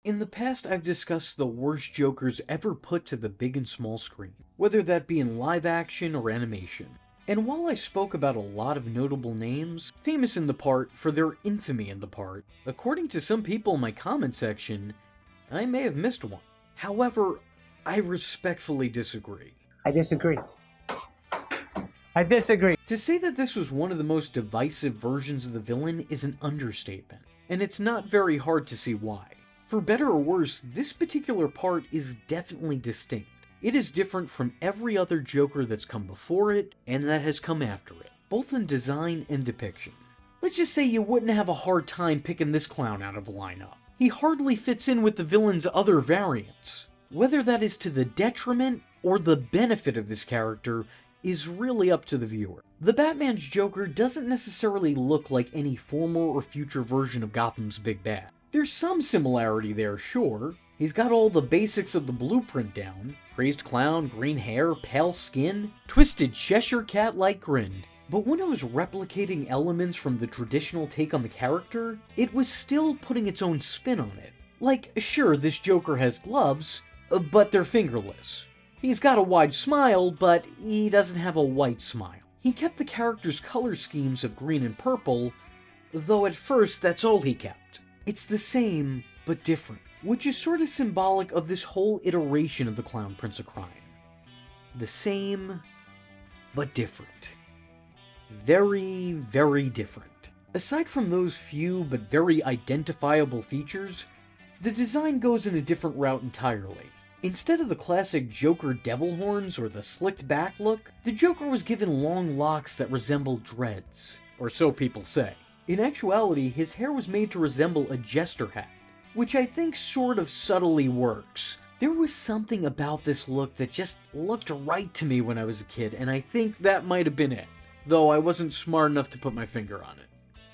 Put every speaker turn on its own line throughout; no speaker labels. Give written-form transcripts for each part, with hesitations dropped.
In the past, I've discussed the worst Jokers ever put to the big and small screen, whether that be in live action or animation. And while I spoke about a lot of notable names, famous in the part for their infamy in the part, according to some people in my comment section, I may have missed one. However, I respectfully disagree.
I disagree. I disagree.
To say that this was one of the most divisive versions of the villain is an understatement, and it's not very hard to see why. For better or worse, this particular part is definitely distinct. It is different from every other Joker that's come before it, and that has come after it, both in design and depiction. Let's just say you wouldn't have a hard time picking this clown out of the lineup. He hardly fits in with the villain's other variants. Whether that is to the detriment or the benefit of this character is really up to the viewer. The Batman's Joker doesn't necessarily look like any former or future version of Gotham's Big Bad. There's some similarity there, sure. He's got all the basics of the blueprint down. Crazed clown, green hair, pale skin, twisted Cheshire Cat-like grin. But when it was replicating elements from the traditional take on the character, it was still putting its own spin on it. Like, sure, this Joker has gloves, but they're fingerless. He's got a wide smile, but he doesn't have a white smile. He kept the character's color schemes of green and purple, though at first that's all he kept. It's the same, but different, which is sort of symbolic of this whole iteration of the Clown Prince of Crime. The same, but different. Very, very different. Aside from those few but very identifiable features, the design goes in a different route entirely. Instead of the classic Joker devil horns or the slicked back look, the Joker was given long locks that resembled dreads, or so people say. In actuality, his hair was made to resemble a jester hat, which I think sort of subtly works. There was something about this look that just looked right to me when I was a kid, and I think that might have been it, though I wasn't smart enough to put my finger on it.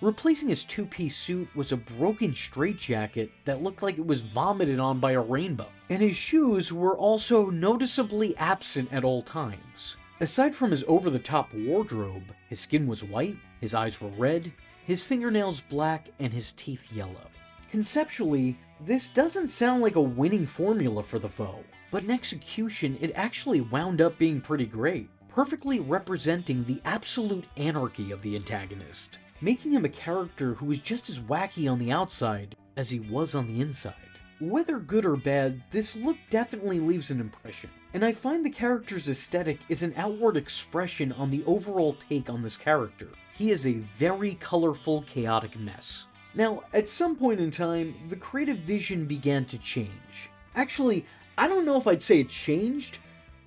Replacing his two-piece suit was a broken straitjacket that looked like it was vomited on by a rainbow, and his shoes were also noticeably absent at all times. Aside from his over-the-top wardrobe, his skin was white, his eyes were red, his fingernails black, and his teeth yellow. Conceptually, this doesn't sound like a winning formula for the foe, but in execution it actually wound up being pretty great, perfectly representing the absolute anarchy of the antagonist, making him a character who was just as wacky on the outside as he was on the inside. Whether good or bad, this look definitely leaves an impression, and I find the character's aesthetic is an outward expression on the overall take on this character. He is a very colorful, chaotic mess. Now, at some point in time, the creative vision began to change. Actually, I don't know if I'd say it changed,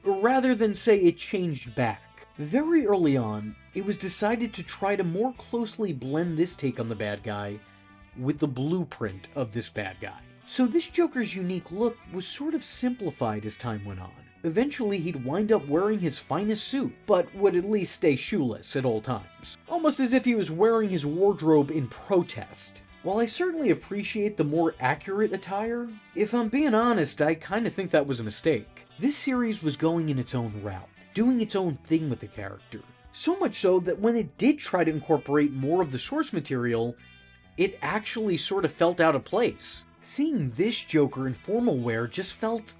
rather than say it changed back. Very early on, it was decided to try to more closely blend this take on the bad guy with the blueprint of this bad guy. So this Joker's unique look was sort of simplified as time went on. Eventually, he'd wind up wearing his finest suit, but would at least stay shoeless at all times. Almost as if he was wearing his wardrobe in protest. While I certainly appreciate the more accurate attire, if I'm being honest, I kinda think that was a mistake. This series was going in its own route, doing its own thing with the character. So much so that when it did try to incorporate more of the source material, it actually sort of felt out of place. Seeing this Joker in formal wear just felt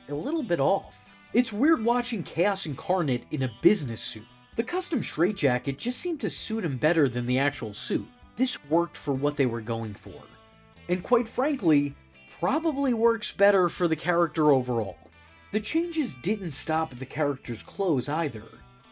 a little bit off. It's weird watching Chaos Incarnate in a business suit. The custom straitjacket just seemed to suit him better than the actual suit. This worked for what they were going for. And quite frankly, probably works better for the character overall. The changes didn't stop at the character's clothes either.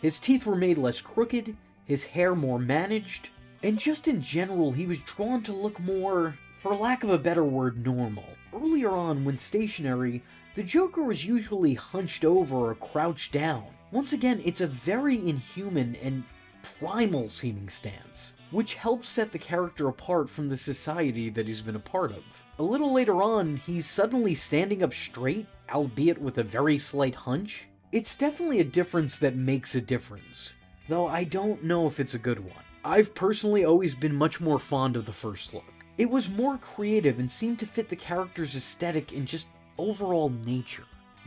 His teeth were made less crooked, his hair more managed, and just in general he was drawn to look more, for lack of a better word, normal. Earlier on, when stationary, the Joker was usually hunched over or crouched down. Once again, it's a very inhuman and primal seeming stance, which helps set the character apart from the society that he's been a part of. A little later on, he's suddenly standing up straight, albeit with a very slight hunch. It's definitely a difference that makes a difference, though I don't know if it's a good one. I've personally always been much more fond of the first look. It was more creative and seemed to fit the character's aesthetic and just overall nature,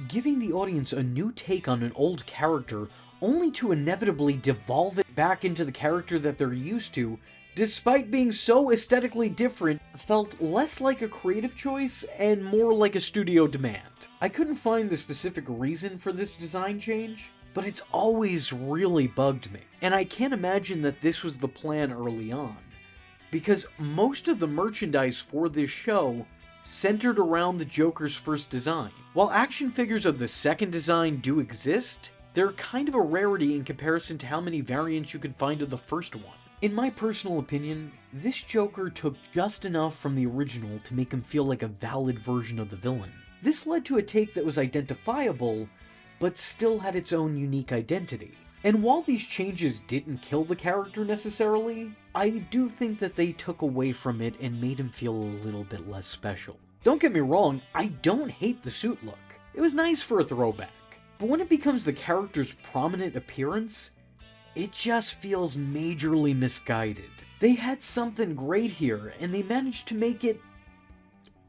giving the audience a new take on an old character only to inevitably devolve it back into the character that they're used to despite being so aesthetically different, felt less like a creative choice and more like a studio demand. I couldn't find the specific reason for this design change, but it's always really bugged me, and I can't imagine that this was the plan early on, because most of the merchandise for this show centered around the Joker's first design. While action figures of the second design do exist, they're kind of a rarity in comparison to how many variants you can find of the first one. In my personal opinion, this Joker took just enough from the original to make him feel like a valid version of the villain. This led to a take that was identifiable, but still had its own unique identity. And while these changes didn't kill the character necessarily, I do think that they took away from it and made him feel a little bit less special. Don't get me wrong, I don't hate the suit look. It was nice for a throwback. But when it becomes the character's prominent appearance, it just feels majorly misguided. They had something great here, and they managed to make it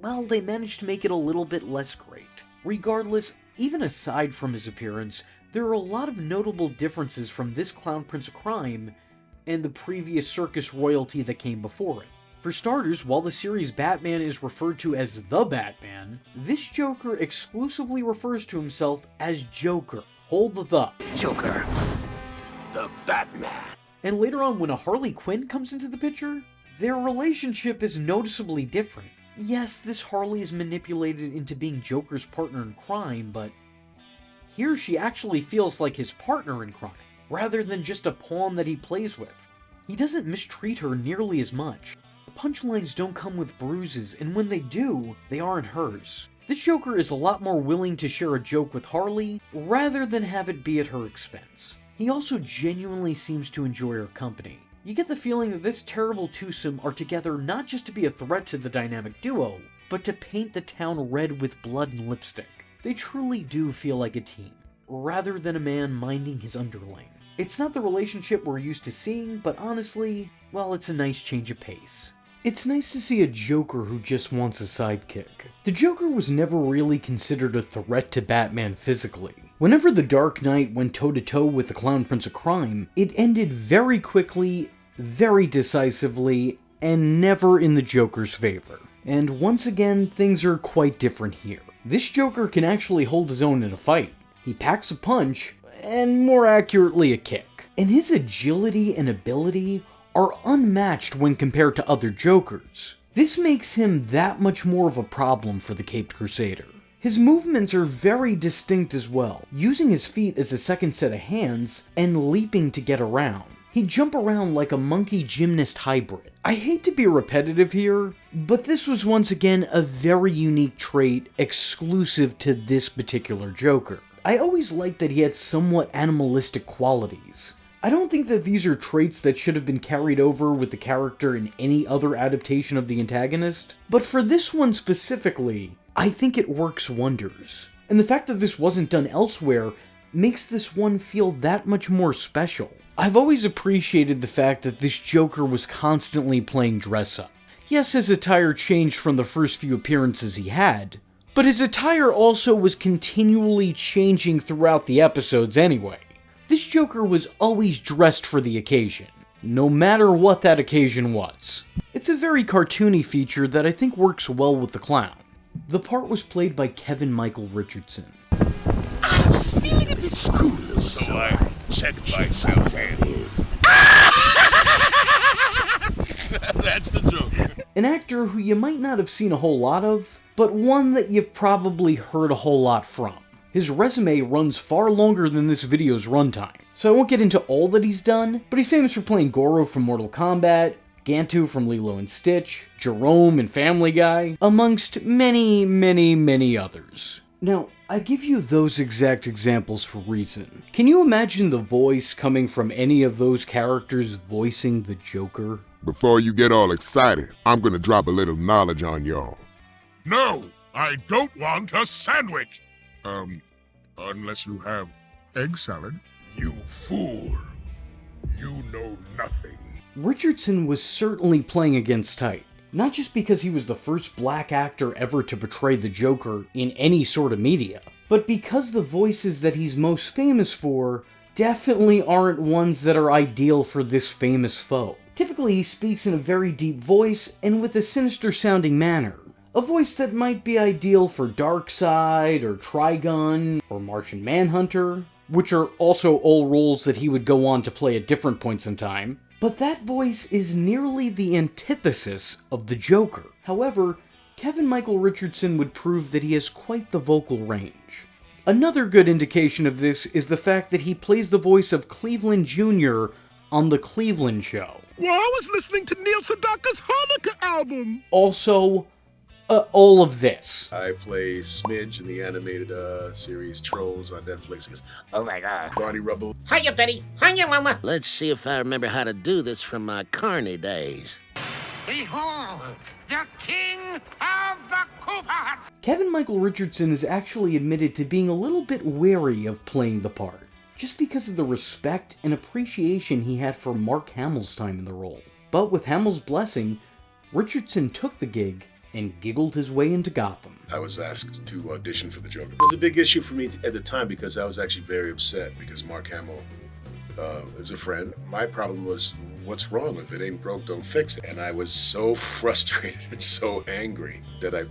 a little bit less great. Regardless, even aside from his appearance, there are a lot of notable differences from this Clown Prince of Crime and the previous circus royalty that came before it. For starters, while the series Batman is referred to as the Batman, this Joker exclusively refers to himself as Joker. Hold the
Joker, the Batman.
And later on, when a Harley Quinn comes into the picture, their relationship is noticeably different. Yes, this Harley is manipulated into being Joker's partner in crime, but here she actually feels like his partner in crime, rather than just a pawn that he plays with. He doesn't mistreat her nearly as much. The punchlines don't come with bruises, and when they do, they aren't hers. This Joker is a lot more willing to share a joke with Harley, rather than have it be at her expense. He also genuinely seems to enjoy her company. You get the feeling that this terrible twosome are together not just to be a threat to the dynamic duo, but to paint the town red with blood and lipstick. They truly do feel like a team, rather than a man minding his underling. It's not the relationship we're used to seeing, but honestly, well, it's a nice change of pace. It's nice to see a Joker who just wants a sidekick. The Joker was never really considered a threat to Batman physically. Whenever the Dark Knight went toe-to-toe with the Clown Prince of Crime, it ended very quickly, very decisively, and never in the Joker's favor. And once again, things are quite different here. This Joker can actually hold his own in a fight. He packs a punch, and more accurately a kick. And his agility and ability are unmatched when compared to other Jokers. This makes him that much more of a problem for the Caped Crusader. His movements are very distinct as well, using his feet as a second set of hands and leaping to get around. He'd jump around like a monkey gymnast hybrid. I hate to be repetitive here, but this was once again a very unique trait exclusive to this particular Joker. I always liked that he had somewhat animalistic qualities. I don't think that these are traits that should have been carried over with the character in any other adaptation of the antagonist, but for this one specifically, I think it works wonders. And the fact that this wasn't done elsewhere makes this one feel that much more special. I've always appreciated the fact that this Joker was constantly playing dress-up. Yes, his attire changed from the first few appearances he had, but his attire also was continually changing throughout the episodes anyway. This Joker was always dressed for the occasion, no matter what that occasion was. It's a very cartoony feature that I think works well with the clown. The part was played by Michael Richardson.
I was feeling a bit screwed, so I checked myself in. That's the joke.
An actor who you might not have seen a whole lot of, but one that you've probably heard a whole lot from. His resume runs far longer than this video's runtime, so I won't get into all that he's done, but he's famous for playing Goro from Mortal Kombat, Gantu from Lilo and Stitch, Jerome in Family Guy, amongst many, many, many others. Now, I give you those exact examples for a reason. Can you imagine the voice coming from any of those characters voicing the Joker?
Before you get all excited, I'm gonna drop a little knowledge on y'all.
No, I don't want a sandwich. Unless you have egg salad.
You fool. You know nothing.
Richardson was certainly playing against type. Not just because he was the first black actor ever to portray the Joker in any sort of media, but because the voices that he's most famous for definitely aren't ones that are ideal for this famous foe. Typically, he speaks in a very deep voice and with a sinister-sounding manner. A voice that might be ideal for Darkseid, or Trigun, or Martian Manhunter, which are also all roles that he would go on to play at different points in time. But that voice is nearly the antithesis of the Joker. However, Kevin Michael Richardson would prove that he has quite the vocal range. Another good indication of this is the fact that he plays the voice of Cleveland Jr. on The Cleveland Show.
Well, I was listening to Neil Sedaka's Hanukkah album.
Also, all of this.
I play Smidge in the animated series Trolls on Netflix. He goes,
Oh my god.
Barney Rubble.
Hiya, Betty. Hiya, Mama.
Let's see if I remember how to do this from my Carney days.
Behold, the king of the Koopas.
Kevin Michael Richardson has actually admitted to being a little bit wary of playing the part, just because of the respect and appreciation he had for Mark Hamill's time in the role. But with Hamill's blessing, Richardson took the gig and giggled his way into Gotham.
I was asked to audition for the Joker. It was a big issue for me at the time because I was actually very upset because Mark Hamill is a friend. My problem was, what's wrong? If it ain't broke, don't fix it. And I was so frustrated and so angry that I,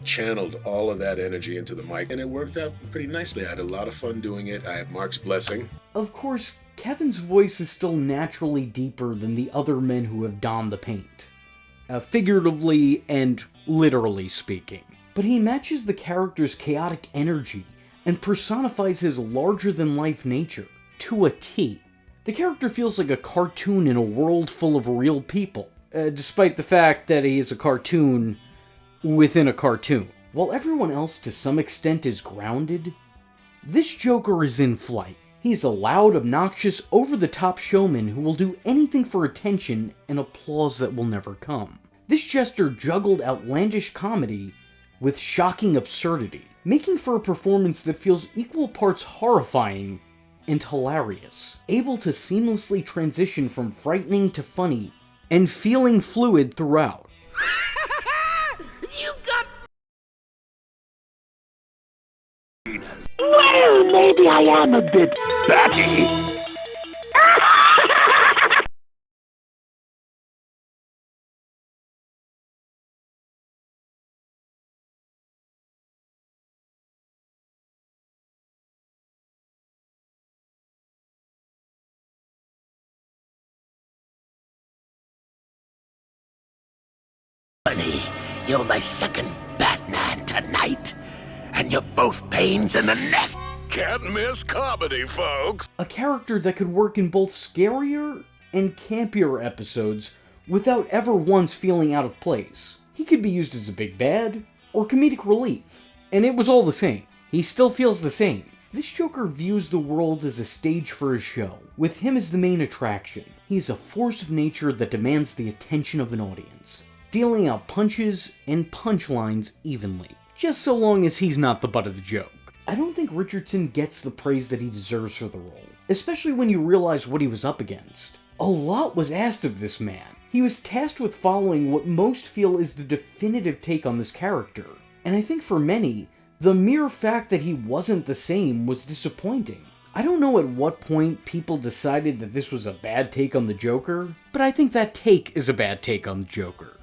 channeled all of that energy into the mic, and it worked out pretty nicely. I had a lot of fun doing it. I had Mark's blessing.
Of course, Kevin's voice is still naturally deeper than the other men who have donned the paint. Figuratively and literally speaking. But he matches the character's chaotic energy and personifies his larger-than-life nature to a T. The character feels like a cartoon in a world full of real people, despite the fact that he is a cartoon within a cartoon. While everyone else to some extent is grounded, this Joker is in flight. He's a loud, obnoxious, over-the-top showman who will do anything for attention and applause that will never come. This jester juggled outlandish comedy with shocking absurdity, making for a performance that feels equal parts horrifying and hilarious, able to seamlessly transition from frightening to funny, and feeling fluid throughout.
You've got...
Well, maybe I am a bit batty.
Bunny, you're my second Batman tonight, and you're both pains in the neck.
Can't miss comedy, folks.
A character that could work in both scarier and campier episodes without ever once feeling out of place. He could be used as a big bad, or comedic relief, and it was all the same. He still feels the same. This Joker views the world as a stage for his show, with him as the main attraction. He's a force of nature that demands the attention of an audience, dealing out punches and punchlines evenly, just so long as he's not the butt of the joke. I don't think Richardson gets the praise that he deserves for the role, especially when you realize what he was up against. A lot was asked of this man. He was tasked with following what most feel is the definitive take on this character, and I think for many, the mere fact that he wasn't the same was disappointing. I don't know at what point people decided that this was a bad take on the Joker, but I think that take is a bad take on the Joker.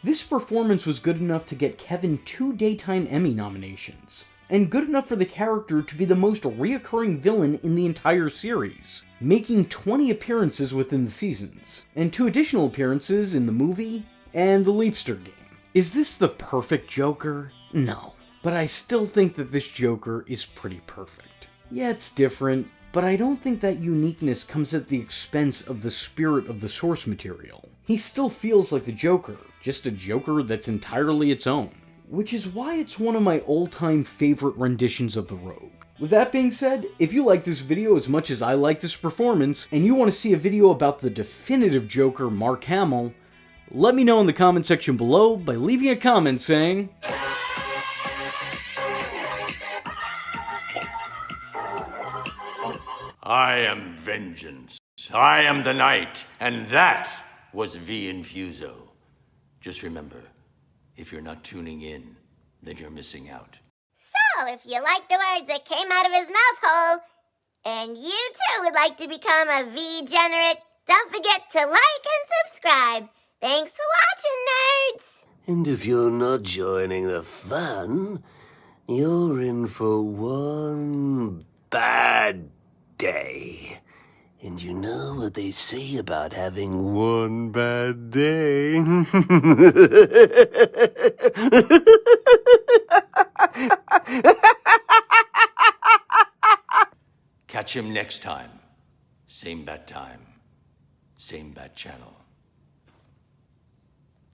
This performance was good enough to get Kevin 2 Daytime Emmy nominations, and good enough for the character to be the most reoccurring villain in the entire series, making 20 appearances within the seasons, and 2 additional appearances in the movie and the Leapster game. Is this the perfect Joker? No, but I still think that this Joker is pretty perfect. Yeah, it's different, but I don't think that uniqueness comes at the expense of the spirit of the source material. He still feels like the Joker, just a Joker that's entirely its own, which is why it's one of my all-time favorite renditions of the Rogue. With that being said, if you like this video as much as I like this performance, and you want to see a video about the definitive Joker, Mark Hamill, let me know in the comment section below by leaving a comment saying...
I am vengeance. I am the night, and that was V Infuso. Just remember, if you're not tuning in, then you're missing out.
So, if you like the words that came out of his mouth hole, and you too would like to become a V-generate Don't forget to like and subscribe. Thanks for watching, nerds!
And if you're not joining the fun, you're in for one bad day. And you know what they say about having one bad day?
Catch him next time. Same bat time. Same bat channel.